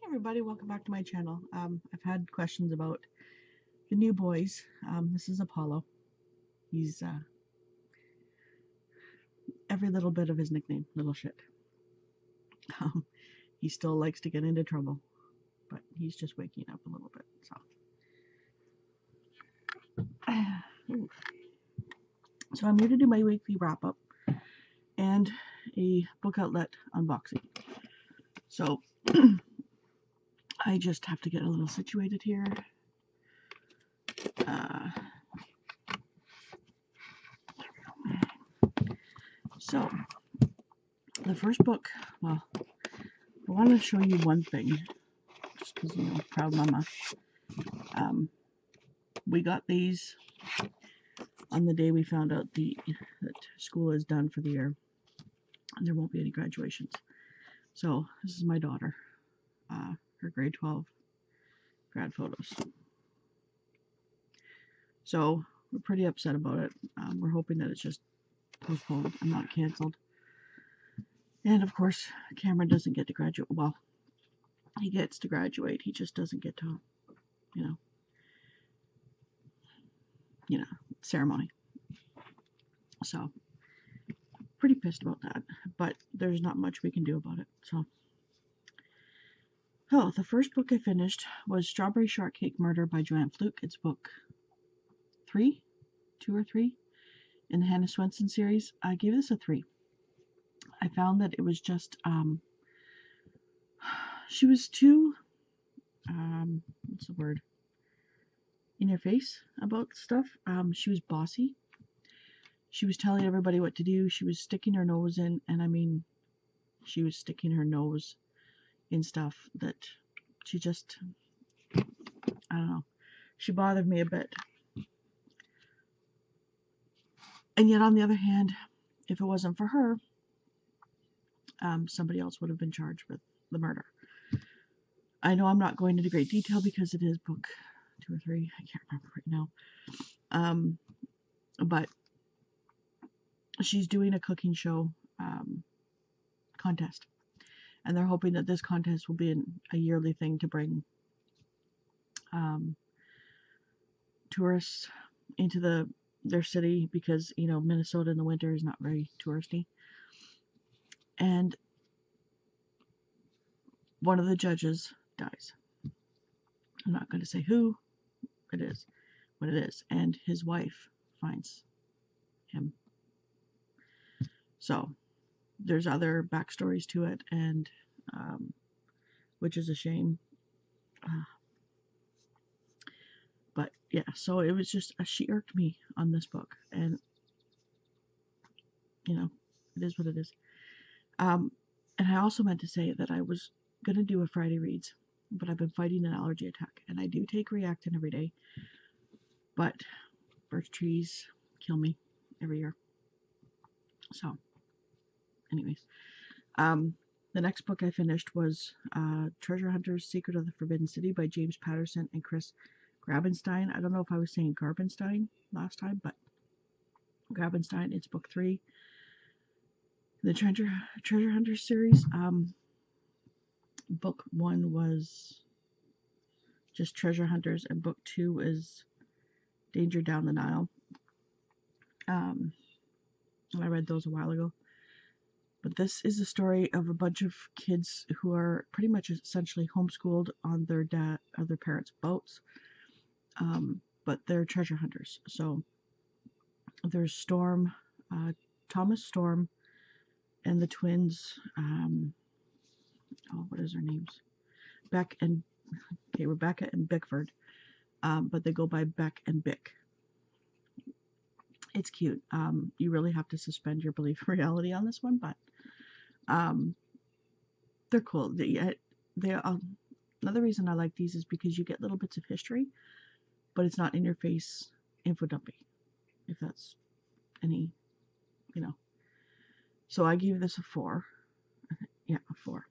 Everybody, welcome back to my channel. I've had questions about the new boys. This is Apollo. He's every little bit of his nickname, little shit. He still likes to get into trouble, but he's just waking up a little bit. So I'm here to do my weekly wrap up and a book outlet unboxing. So I just have to get a little situated here. So the first book, well, I want to show you one thing, just because, you know, proud mama. We got these on the day we found out that school is done for the year, and there won't be any graduations. So this is my daughter, her grade 12 grad photos. So we're pretty upset about it. We're hoping that it's just postponed and not canceled. And of course, Cameron doesn't get to graduate. Well, he gets to graduate. He just doesn't get to, you know, ceremony. So pretty pissed about that, but there's not much we can do about it. So the first book I finished was Strawberry Shortcake Murder by Joanne Fluke. It's book 2 or 3 in the Hannah Swenson series. I gave this a 3. I found that it was just she was too what's the word, in your face about stuff. She was bossy. She was telling everybody what to do. She was sticking her nose in, and I mean, she was sticking her nose in stuff that she just, I don't know, she bothered me a bit. And yet, on the other hand, if it wasn't for her, somebody else would have been charged with the murder. I know I'm not going into great detail because it is book 2 or 3. I can't remember right now. But she's doing a cooking show contest, and they're hoping that this contest will be a yearly thing to bring tourists into their city, because, you know, Minnesota in the winter is not very touristy. And one of the judges dies. I'm not going to say who it is, what it is, and his wife finds him. So there's other backstories to it, and which is a shame. But yeah, so it was just, she irked me on this book, and you know, it is what it is. And I also meant to say that I was going to do a Friday reads, but I've been fighting an allergy attack, and I do take Reactin every day, but birch trees kill me every year. So anyways, the next book I finished was Treasure Hunter's Secret of the Forbidden City by James Patterson and Chris Grabenstein. I don't know if I was saying Garbenstein last time, but Grabenstein. It's book 3. The Treasure Hunter series. Book 1 was just Treasure Hunters, and book 2 is Danger Down the Nile. And I read those a while ago. But this is a story of a bunch of kids who are pretty much essentially homeschooled on their parents' boats. But they're treasure hunters. So there's Storm, Thomas Storm, and the twins. What is their names? Rebecca and Bickford. But they go by Beck and Bick. It's cute. You really have to suspend your belief in reality on this one, but they're cool. Another reason I like these is because you get little bits of history, but it's not in your face info dumping, if that's any, you know. So I gave this a 4. Yeah, a 4.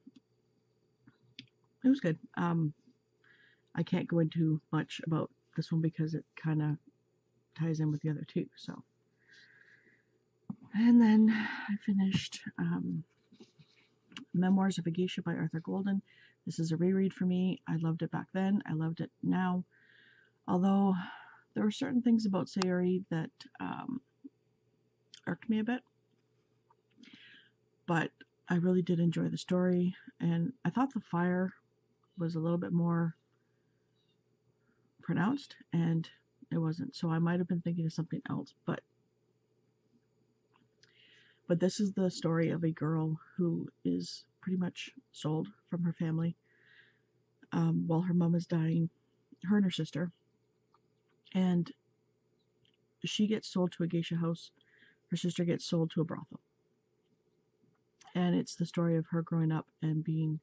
It was good. I can't go into much about this one because it kind of ties in with the other two. So, and then I finished Memoirs of a Geisha by Arthur Golden. This is a reread for me. I loved it back then. I loved it now. Although there were certain things about Sayori that irked me a bit. But I really did enjoy the story. And I thought the fire was a little bit more pronounced. And it wasn't. So I might have been thinking of something else. But this is the story of a girl who is pretty much sold from her family while her mom is dying, her and her sister. And she gets sold to a geisha house. Her sister gets sold to a brothel. And it's the story of her growing up and being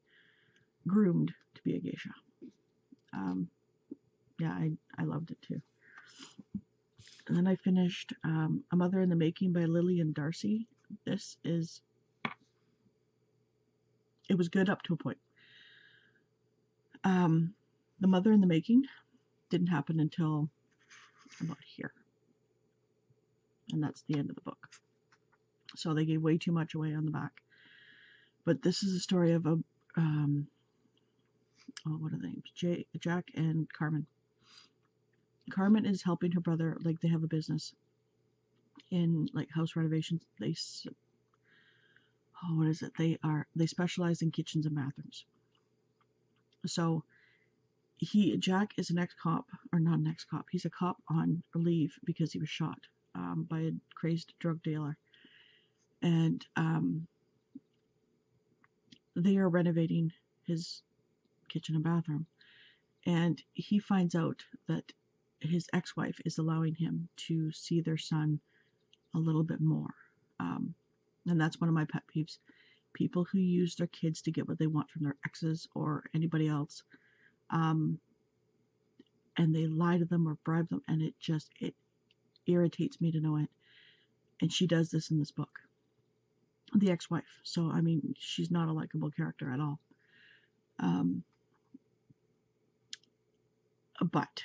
groomed to be a geisha. Yeah, I loved it too. And then I finished A Mother in the Making by Lillian Darcy. It was good up to a point. The Mother in the Making didn't happen until about here. And that's the end of the book. So they gave way too much away on the back. But this is a story of what are the names? Jack and Carmen. Carmen is helping her brother, like they have a business in like house renovations. They specialize in kitchens and bathrooms. So Jack is an ex-cop, or not an ex-cop. He's a cop on leave because he was shot by a crazed drug dealer, and they are renovating his kitchen and bathroom, and he finds out that his ex-wife is allowing him to see their son a little bit more. And that's one of my pet peeves. People who use their kids to get what they want from their exes or anybody else. And they lie to them or bribe them, and it irritates me to no end. And she does this in this book. The ex-wife. So, I mean, she's not a likable character at all. But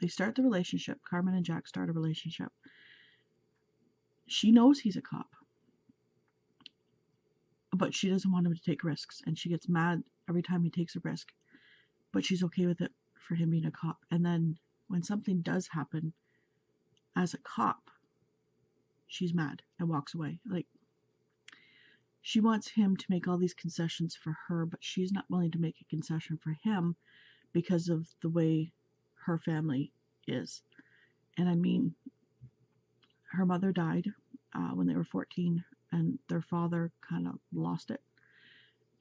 they start the relationship. Carmen and Jack start a relationship. She knows he's a cop, but she doesn't want him to take risks, and she gets mad every time he takes a risk, but she's okay with it for him being a cop. And then when something does happen as a cop, she's mad and walks away. Like, she wants him to make all these concessions for her, but she's not willing to make a concession for him because of the way her family is. And I mean, her mother died when they were 14, and their father kind of lost it.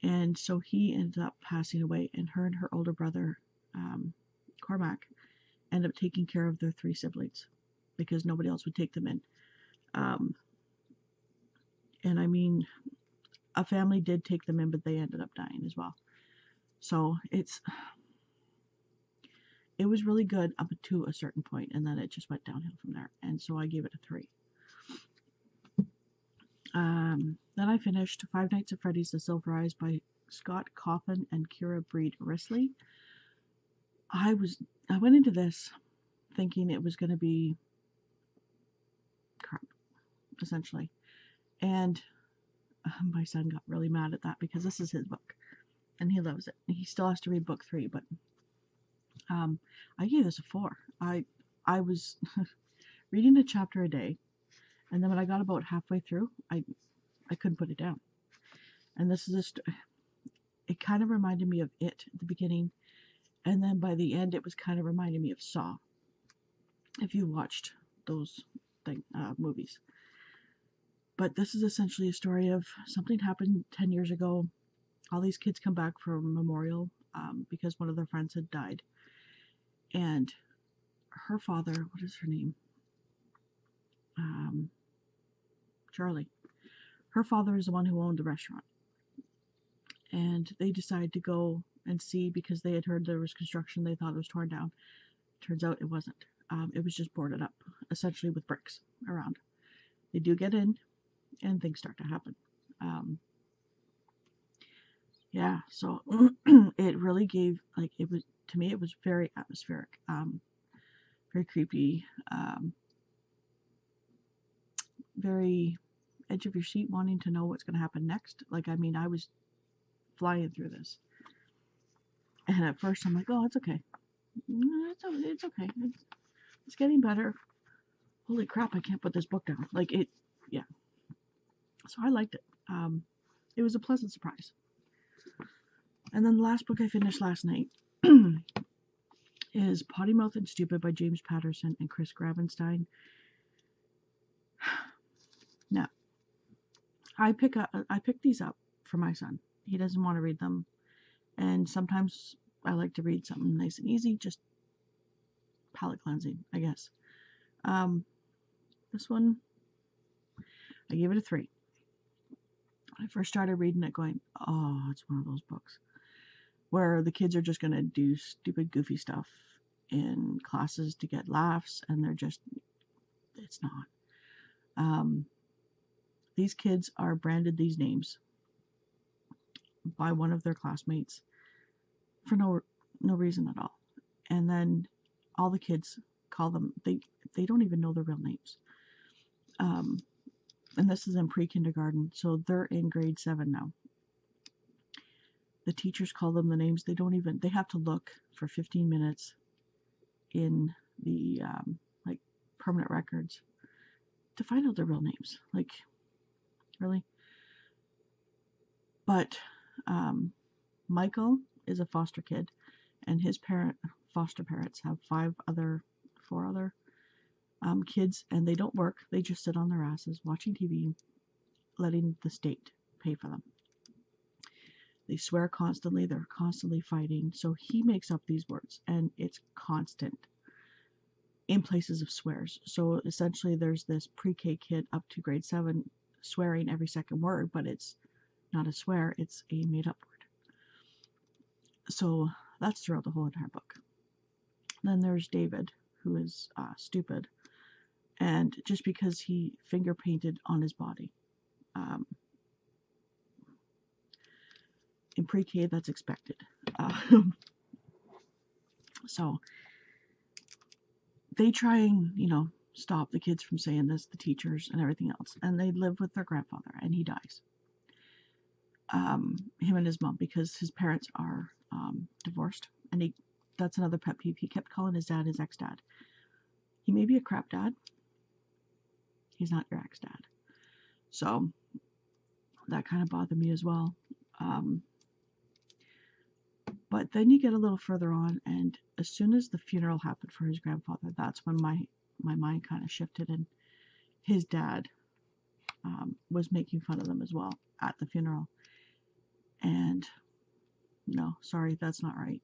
And so he ended up passing away, and her older brother, Cormac, ended up taking care of their 3 siblings because nobody else would take them in. And I mean, a family did take them in, but they ended up dying as well. So it was really good up to a certain point, and then it just went downhill from there. And so I gave it a 3. Then I finished Five Nights at Freddy's: The Silver Eyes by Scott Cawthon and Kira Breed Risley. I went into this thinking it was going to be crap, essentially. And my son got really mad at that because this is his book and he loves it. He still has to read book 3, but I gave this a 4. I was reading a chapter a day, and then when I got about halfway through, I couldn't put it down. And this is it kind of reminded me of It at the beginning, and then by the end it was kind of reminding me of Saw, if you watched those movies. But this is essentially a story of something happened 10 years ago. All these kids come back for a memorial because one of their friends had died. And her father, what is her name? Charlie. Her father is the one who owned the restaurant. And they decide to go and see because they had heard there was construction. They thought it was torn down. Turns out it wasn't. It was just boarded up, essentially with bricks around. They do get in, and things start to happen. Yeah, so it really gave, like, it was, to me, it was very atmospheric, very creepy, very edge of your seat, wanting to know what's going to happen next. Like, I mean, I was flying through this. And at first I'm like, oh, it's okay. It's okay. It's getting better. Holy crap, I can't put this book down. Like it, yeah. So I liked it. It was a pleasant surprise. And then the last book I finished last night is Potty Mouth and Stupid by James Patterson and Chris Gravenstein. Now, I pick these up for my son. He doesn't want to read them, and sometimes I like to read something nice and easy, just palate cleansing, I guess. This one, I gave it a 3. When I first started reading it, going, oh, it's one of those books where the kids are just going to do stupid, goofy stuff in classes to get laughs, and it's not. These kids are branded these names by one of their classmates for no reason at all. And then all the kids call them, they don't even know their real names. And this is in pre-kindergarten, so they're in grade 7 now. The teachers call them the names. They have to look for 15 minutes in the like permanent records to find out their real names. Like, really? But Michael is a foster kid, and his foster parents have 4 other kids, and they don't work. They just sit on their asses watching TV, letting the state pay for them. They swear constantly. They're constantly fighting. So he makes up these words, and it's constant in places of swears. So essentially there's this pre-K kid up to grade 7 swearing every second word, but it's not a swear, it's a made-up word. So that's throughout the whole entire book. Then there's David, who is stupid, and just because he finger painted on his body. In pre-K, that's expected. So they try and, stop the kids from saying this, the teachers and everything else. And they live with their grandfather, and he dies. Him and his mom, because his parents are divorced. And that's another pet peeve. He kept calling his dad his ex-dad. He may be a crap dad. He's not your ex-dad. So that kind of bothered me as well. But then you get a little further on, and as soon as the funeral happened for his grandfather, that's when my mind kind of shifted, and his dad was making fun of them as well at the funeral. And no, sorry, that's not right.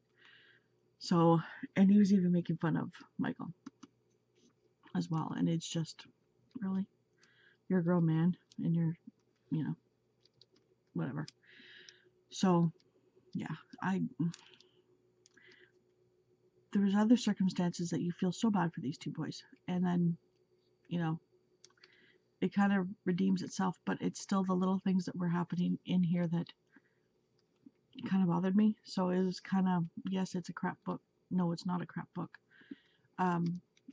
So, and he was even making fun of Michael as well. And it's just, really? You're a grown man, and you're, whatever. So, yeah, there was other circumstances that you feel so bad for these 2 boys. And then, it kind of redeems itself, but it's still the little things that were happening in here that kind of bothered me. So it was kind of, yes, it's a crap book. No, it's not a crap book.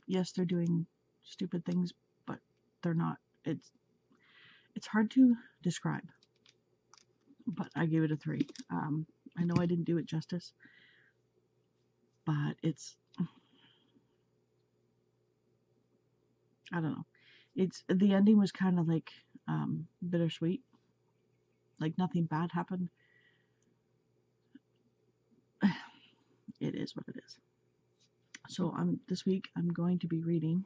Yes, they're doing stupid things, but they're not. It's hard to describe, but I gave it a 3. I know I didn't do it justice, but I don't know. The ending was kind of like bittersweet. Like nothing bad happened. It is what it is. So this week I'm going to be reading.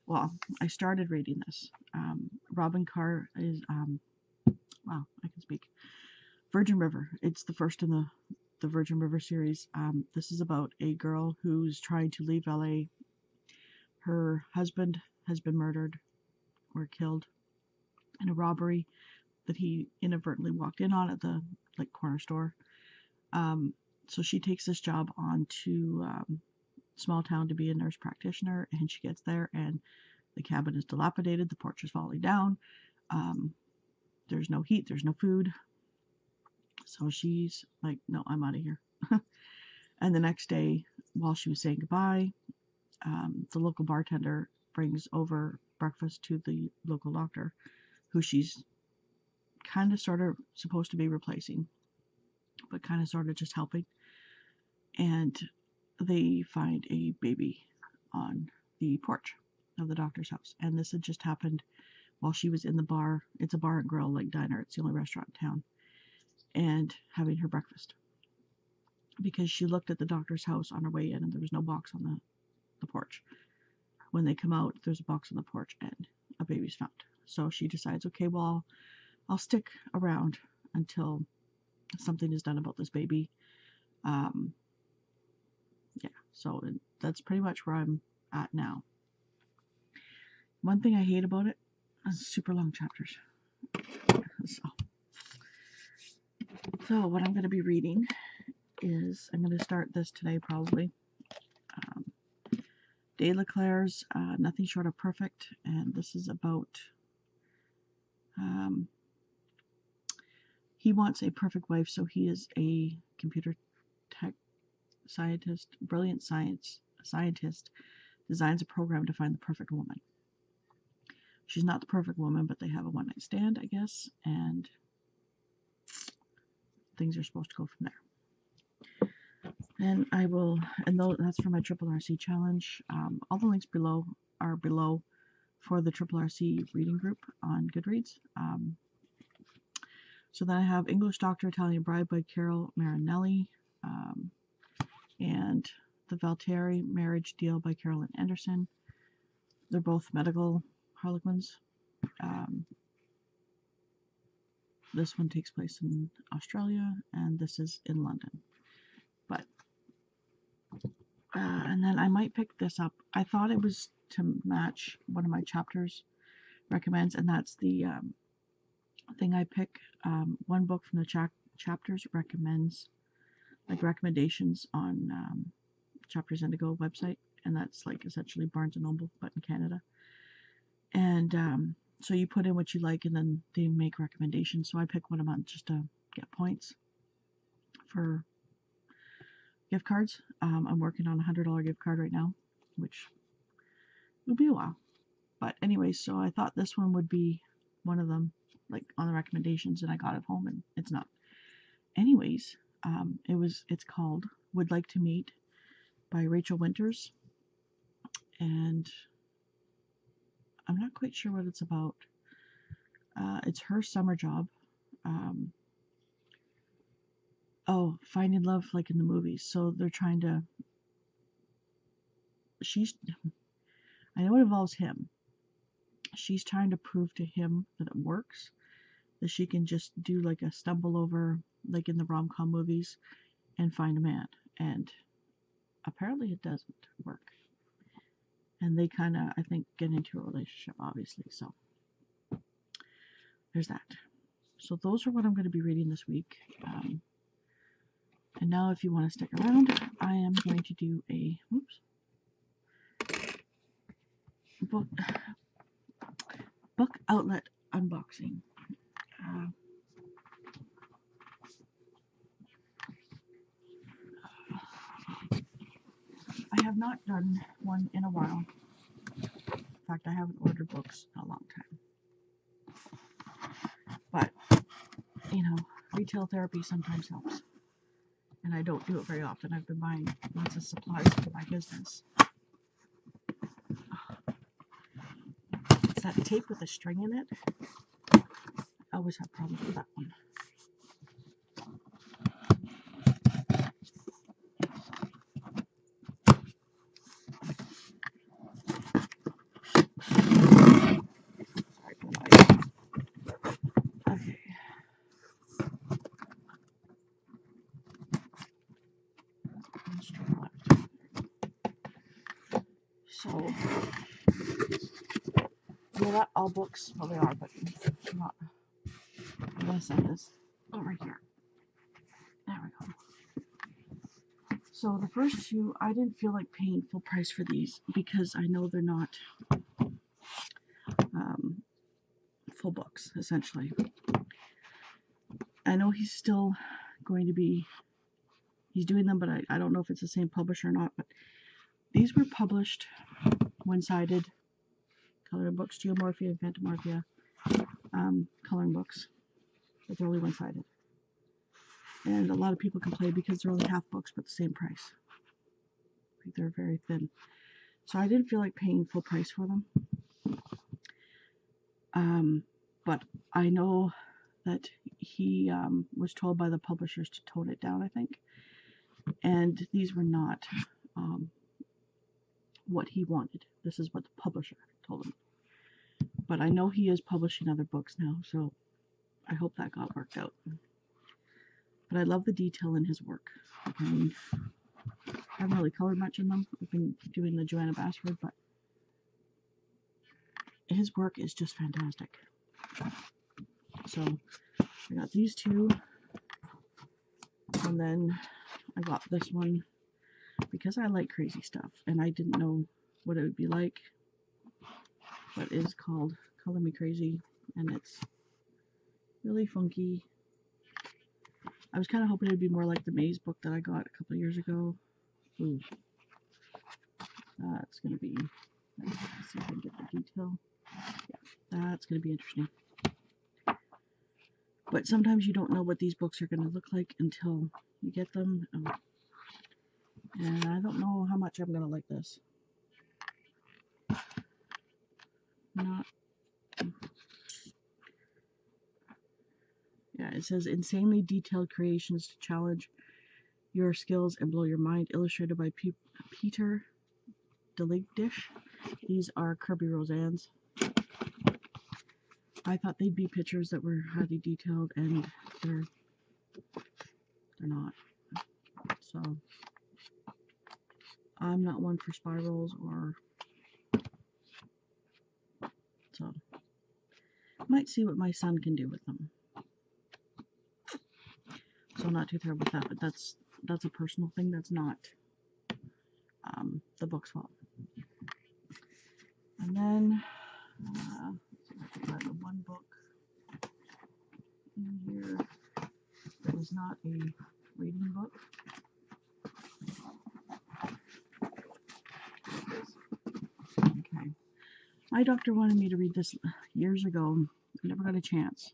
Well, I started reading this. Robin Carr is wow, I can speak. Virgin River. It's the first in the Virgin River series. This is about a girl who's trying to leave LA. Her husband has been murdered or killed in a robbery that he inadvertently walked in on at the corner store. So she takes this job on to small town to be a nurse practitioner, and she gets there, and the cabin is dilapidated, the porch is falling down, there's no heat, there's no food. So she's like, no, I'm out of here. And the next day, while she was saying goodbye, the local bartender brings over breakfast to the local doctor, who she's kind of sort of supposed to be replacing. but kind of sort of just helping. And they find a baby on the porch of the doctor's house. And this had just happened while she was in the bar. It's a bar and grill, like diner. It's the only restaurant in town. And having her breakfast. Because she looked at the doctor's house on her way in and there was no box on the porch. When they come out, there's a box on the porch and a baby's found. So she decides, okay, well, I'll stick around until something is done about this baby. Yeah, so that's pretty much where I'm at now. One thing I hate about it is super long chapters. So what I'm going to be reading is, I'm going to start this today probably. De Leclerc's Nothing Short of Perfect, and this is about he wants a perfect wife, so he is a computer tech scientist, brilliant scientist, designs a program to find the perfect woman. She's not the perfect woman, but they have a one-night stand, I guess, and things are supposed to go from there. And I will, and that's for my Triple RC challenge. All the links below are below for the Triple RC reading group on Goodreads. So then I have English Doctor, Italian Bride by Carol Marinelli, and The Valteri Marriage Deal by Carolyn Anderson. They're both medical harlequins. This one takes place in Australia, and this is in London. But and then I might pick this up. I thought it was to match one of my chapters recommends, and that's the thing I pick. One book from the chapters recommends, like recommendations on Chapters Indigo website, and that's like essentially Barnes and Noble, but in Canada. And so you put in what you like, and then they make recommendations. So I pick one a month just to get points for gift cards. I'm working on a $100 gift card right now, which will be a while. But anyways, so I thought this one would be one of them, like on the recommendations, and I got it home, and it's not. Anyways, it's called Would Like to Meet by Rachel Winters, and I'm not quite sure what it's about. It's her summer job. Finding love like in the movies. So they're trying to, I know it involves him. She's trying to prove to him that it works, that she can just do like a stumble over, like in the rom-com movies, and find a man. And apparently it doesn't work. And they kind of, I think, get into a relationship, obviously. So there's that. So those are what I'm going to be reading this week. And now if you want to stick around, I am going to do a book outlet unboxing. I have not done one in a while. In fact, I haven't ordered books in a long time. But, you know, retail therapy sometimes helps. And I don't do it very often. I've been buying lots of supplies for my business. It's that tape with a string in it. I always have problems with that one. Sorry for the noise. Okay. One string left. So, they're not all books. Well, they are, but not. I'm going to send this over here. There we go. So the first two, I didn't feel like paying full price for these because I know they're not full books, essentially. I know he's still going to be, he's doing them, but I don't know if it's the same publisher or not, but these were published one-sided coloring books, Geomorphia and Phantomorphia coloring books, but they're only one-sided. And a lot of people complain because they're only half books but the same price. Like they're very thin. So I didn't feel like paying full price for them. But I know that he was told by the publishers to tone it down, I think. And these were not what he wanted. This is what the publisher told him. But I know he is publishing other books now, so I hope that got worked out. But I love the detail in his work. I mean, I haven't really colored much in them. I've been doing the Joanna Basford, but his work is just fantastic. So I got these two, and then I got this one because I like crazy stuff, and I didn't know what it would be like. But it is called Color Me Crazy, and it's really funky. I was kind of hoping it would be more like the Maze book that I got a couple of years ago. Ooh. That's going to be, let's see if I can get the detail. Yeah, that's going to be interesting. But sometimes you don't know what these books are going to look like until you get them. And I don't know how much I'm going to like this. Not. Yeah, it says insanely detailed creations to challenge your skills and blow your mind, illustrated by Peter Deligdish. These are Kirby Roseanne's. I thought they'd be pictures that were highly detailed, and they're not. So I'm not one for spirals, or so might see what my son can do with them. So I'm not too thrilled with that, but that's a personal thing. That's not the book's fault. And then let's see if I can find the one book in here that is not a reading book. Okay. My doctor wanted me to read this years ago. I never got a chance.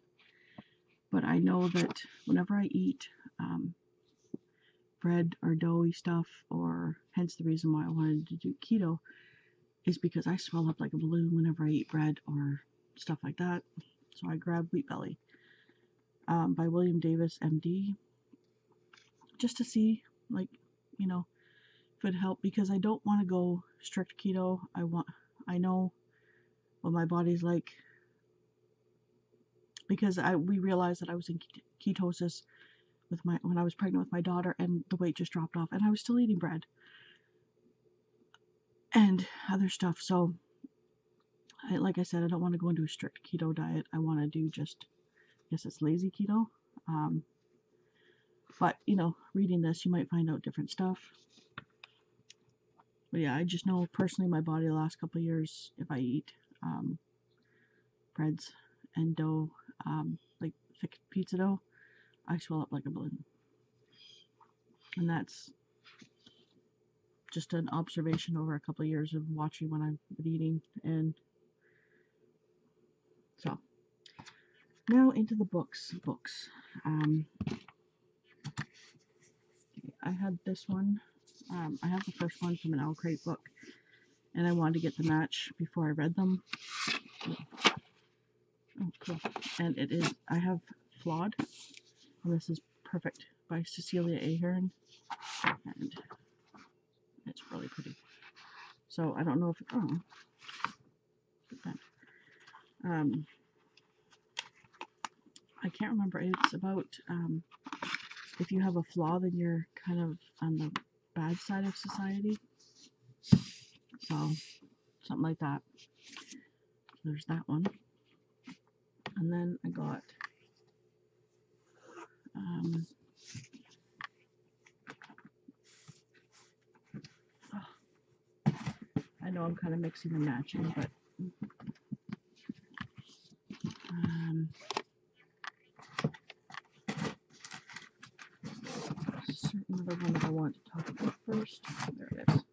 But I know that whenever I eat bread or doughy stuff, or hence the reason why I wanted to do keto, is because I swell up like a balloon whenever I eat bread or stuff like that. So I grabbed Wheat Belly by William Davis, MD, just to see, like, you know, if it would help, because I don't want to go strict keto. I know what my body's like, because we realized that I was in ketosis when I was pregnant with my daughter, and the weight just dropped off, and I was still eating bread and other stuff. So like I said, I don't want to go into a strict keto diet. I want to do just, I guess it's lazy keto. But you know, reading this, you might find out different stuff. But yeah, I just know personally my body the last couple of years, if I eat breads and dough, like thick pizza dough, I swell up like a balloon. And that's just an observation over a couple of years of watching what I've been eating. And so now into the books. I had this one. I have the first one from an Owl Crate book, and I wanted to get the match before I read them. Oh, cool. And it is, I have Flawed, and this is Perfect by Cecilia Ahern, and it's really pretty. So I don't know if, I can't remember. It's about if you have a flaw, then you're kind of on the bad side of society. So something like that. There's that one. And then I got I know I'm kind of mixing and matching, but certain other one that I want to talk about first. There it is.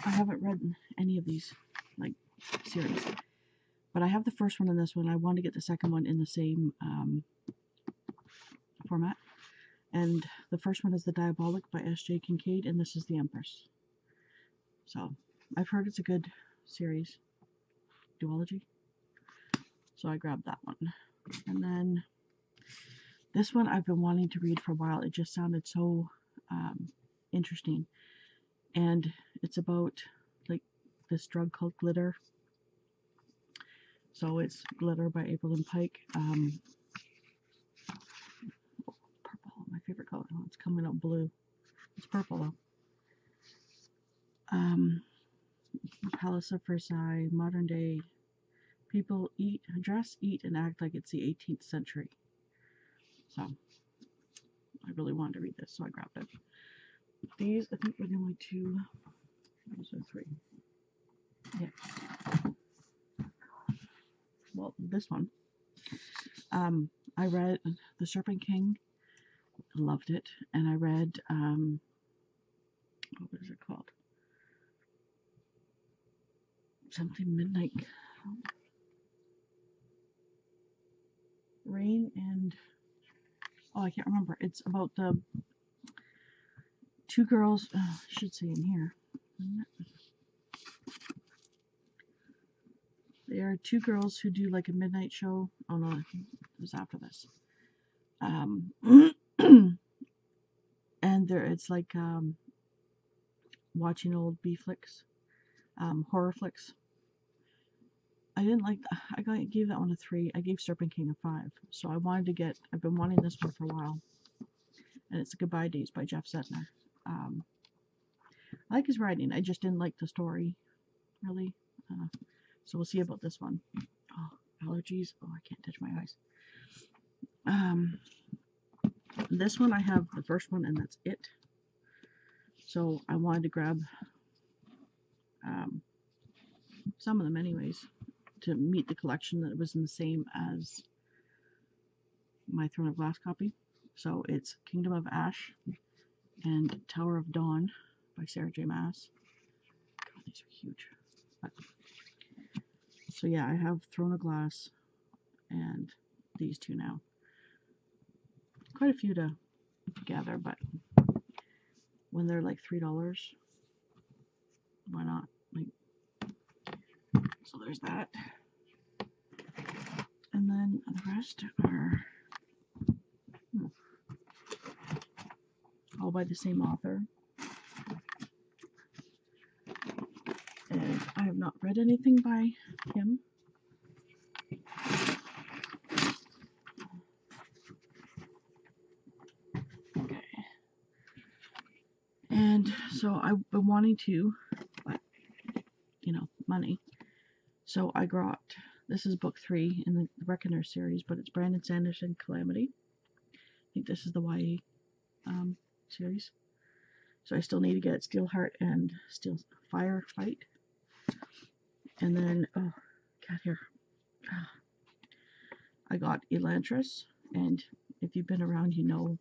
I haven't read any of these like series, but I have the first one and this one. I want to get the second one in the same format. And the first one is The Diabolic by S.J. Kincaid, and this is The Empress. So, I've heard it's a good series, duology. So I grabbed that one. And then this one I've been wanting to read for a while. It just sounded so interesting. And it's about like this drug called Glitter. So it's Glitter by April and Pike. Purple, my favorite color. Oh, it's coming up blue. It's purple though. Palace of Versailles, modern day. People dress, eat, and act like it's the 18th century. So, I really wanted to read this, so I grabbed it. These, I think, were the only two. Those are three. Yeah. Well, this one. I read The Serpent King. Loved it. And I read, what is it called? Something Midnight. Rain and... Oh, I can't remember. It's about the two girls. I should say in here. They are two girls who do like a midnight show. Oh no, it was after this. And it's like watching old B flicks, horror flicks. I didn't like that. I gave that one a 3. I gave Serpent King a 5. So I've been wanting this one for a while. And it's Goodbye Days by Jeff Setner. I like his writing. I just didn't like the story, really. So we'll see about this one. Oh, allergies. Oh, I can't touch my eyes. This one I have the first one, and that's it. So I wanted to grab some of them anyways, to meet the collection that was in the same as my Throne of Glass copy. So it's Kingdom of Ash and Tower of Dawn by Sarah J. Maas. God, these are huge. But, so yeah, I have Throne of Glass and these two now. Quite a few to gather, but when they're like $3, why not? Like, so there's that. And then the rest are all by the same author. And I have not read anything by him. Okay. And so I've been wanting to, but, you know, money. So I got, this is book 3 in the Reckoner series, but it's Brandon Sanderson, Calamity. I think this is the YA series. So I still need to get Steelheart and Steel Firefight. And then, oh, cat hair. I got Elantris, and if you've been around, you know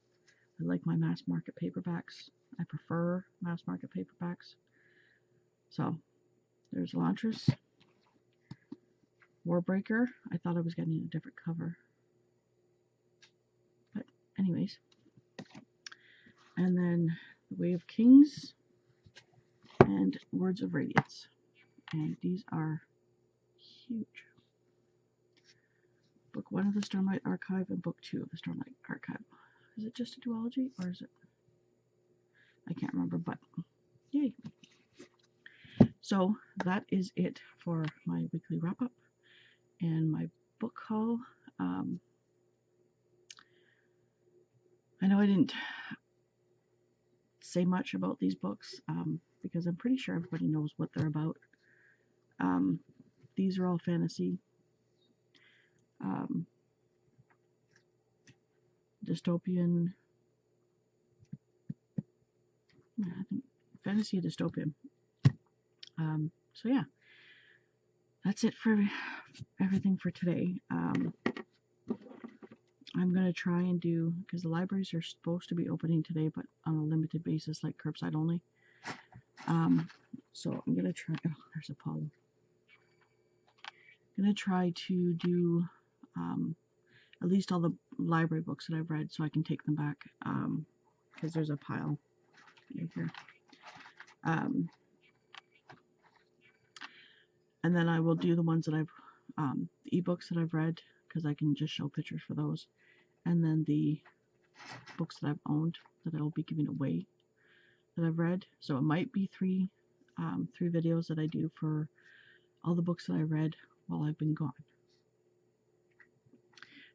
I like my mass market paperbacks. I prefer mass market paperbacks. So there's Elantris. Warbreaker. I thought I was getting a different cover. But anyways. And then The Way of Kings and Words of Radiance. And these are huge. Book 1 of the Stormlight Archive and Book 2 of the Stormlight Archive. Is it just a duology or is it? I can't remember, but yay. So that is it for my weekly wrap up and my book haul. I know I didn't say much about these books because I'm pretty sure everybody knows what they're about. These are all fantasy, dystopian, I think fantasy dystopian. So yeah, that's it for everything for today. I'm going to try and do, because the libraries are supposed to be opening today, but on a limited basis, like curbside only. So I'm going to try, oh, there's Apollo. I'm going to try to do at least all the library books that I've read, so I can take them back, because there's a pile right here. And then I will do the ones that I've, the ebooks that I've read, because I can just show pictures for those. And then the books that I've owned that I will be giving away that I've read. So it might be three videos that I do for all the books that I read while I've been gone.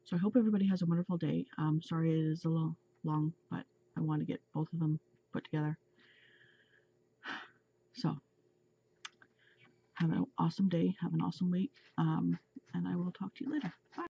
So I hope everybody has a wonderful day. Sorry it is a little long, but I want to get both of them put together. So have an awesome day, have an awesome week, and I will talk to you later. Bye.